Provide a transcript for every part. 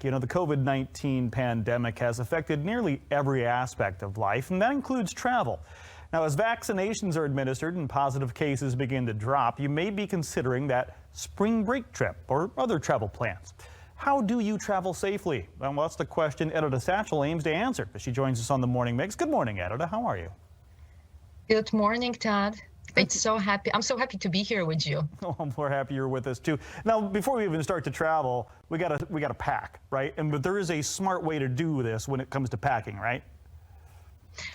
You know, the COVID-19 pandemic has affected nearly every aspect of life, and that includes travel. Now, as vaccinations are administered and positive cases begin to drop, you may be considering that spring break trip or other travel plans. How do you travel safely? Well, that's the question Edyta Satchell aims to answer as she joins us on the Morning Mix. Good morning, Edyta. How are you? Good morning, Todd. I'm so happy to be here with you. Oh, we're happy you're with us too. Now, before we even start to travel, we gotta pack, right? But there is a smart way to do this when it comes to packing, right?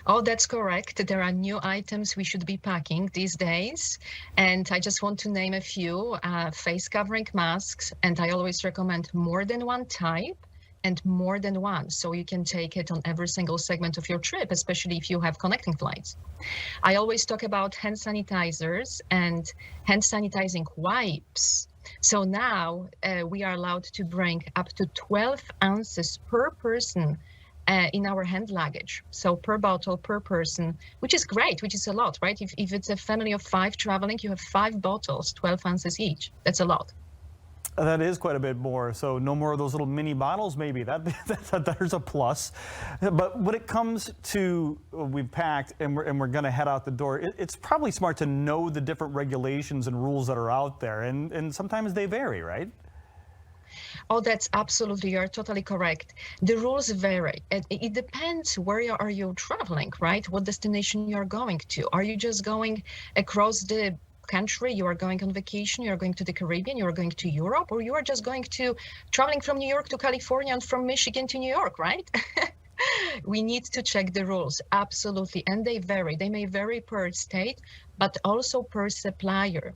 Oh, that's correct. There are new items we should be packing these days. And I just want to name a few. Face covering masks, and I always recommend more than one type and more than one, so you can take it on every single segment of your trip, especially if you have connecting flights. I always talk about hand sanitizers and hand sanitizing wipes. So now we are allowed to bring up to 12 ounces per person in our hand luggage. So per bottle, per person, which is great, which is a lot, right? If it's a family of 5 traveling, you have 5 bottles, 12 ounces each. That's a lot. That is quite a bit more. So no more of those little mini bottles, maybe. There's a plus. But when it comes to we've packed and we're going to head out the door, it's probably smart to know the different regulations and rules that are out there. And sometimes they vary, right? Oh, that's absolutely, you're totally correct. The rules vary. It depends where are you traveling, right? What destination you're going to. Are you just going across the country, you are going on vacation, you are going to the Caribbean, you are going to Europe, or you are just going to traveling from New York to California and from Michigan to New York, right? We need to check the rules, absolutely, and they vary. They may vary per state, but also per supplier,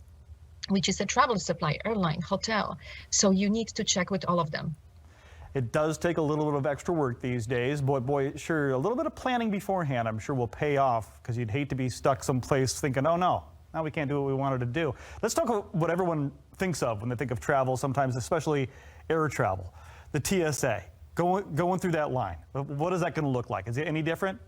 which is a travel supplier, airline, hotel. So you need to check with all of them. It does take a little bit of extra work these days. Boy, sure, a little bit of planning beforehand, I'm sure will pay off, because you'd hate to be stuck someplace thinking, oh no, now we can't do what we wanted to do. Let's talk about what everyone thinks of when they think of travel, sometimes especially air travel. The TSA, going through that line. What is that going to look like? Is it any different?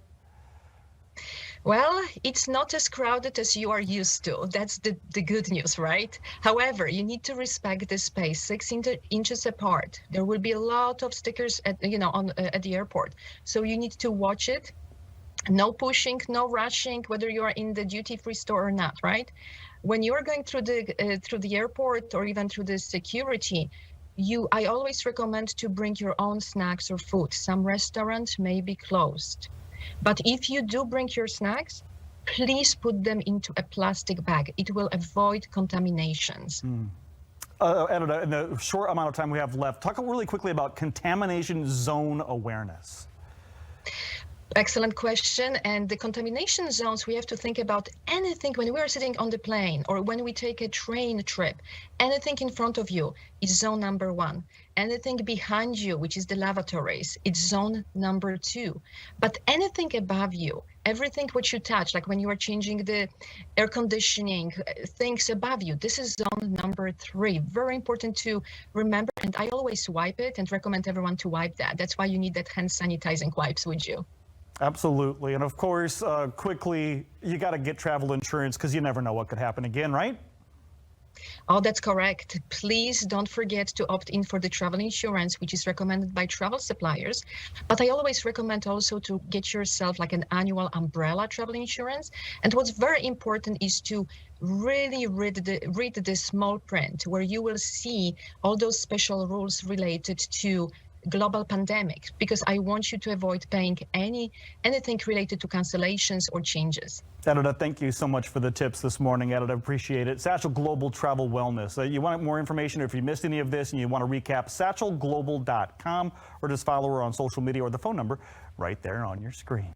Well, it's not as crowded as you are used to. That's the good news, right? However, you need to respect the space, 6 inches apart. There will be a lot of stickers at the airport, so you need to watch it. No pushing, no rushing, whether you are in the duty-free store or not, right? When you are going through the airport or even through the security, I always recommend to bring your own snacks or food. Some restaurants may be closed. But if you do bring your snacks, please put them into a plastic bag. It will avoid contaminations. Edyta, in the short amount of time we have left, talk really quickly about contamination zone awareness. Excellent question. And the contamination zones, we have to think about anything when we are sitting on the plane or when we take a train trip. Anything in front of you is zone number 1. Anything behind you, which is the lavatories, it's zone number 2. But anything above you, everything which you touch, like when you are changing the air conditioning, things above you, this is zone number 3. Very important to remember. And I always wipe it and recommend everyone to wipe that. That's why you need that hand sanitizing wipes with you. Absolutely. And of course, quickly, you got to get travel insurance because you never know what could happen again, right? Oh, that's correct. Please don't forget to opt in for the travel insurance, which is recommended by travel suppliers. But I always recommend also to get yourself like an annual umbrella travel insurance. And what's very important is to really read the small print, where you will see all those special rules related to global pandemic, because I want you to avoid paying anything related to cancellations or changes. Edyta, thank you so much for the tips this morning, Edyta. Appreciate it. Satchell Global Travel Wellness. You want more information, or if you missed any of this and you want to recap, satchellglobal.com, or just follow her on social media or the phone number right there on your screen.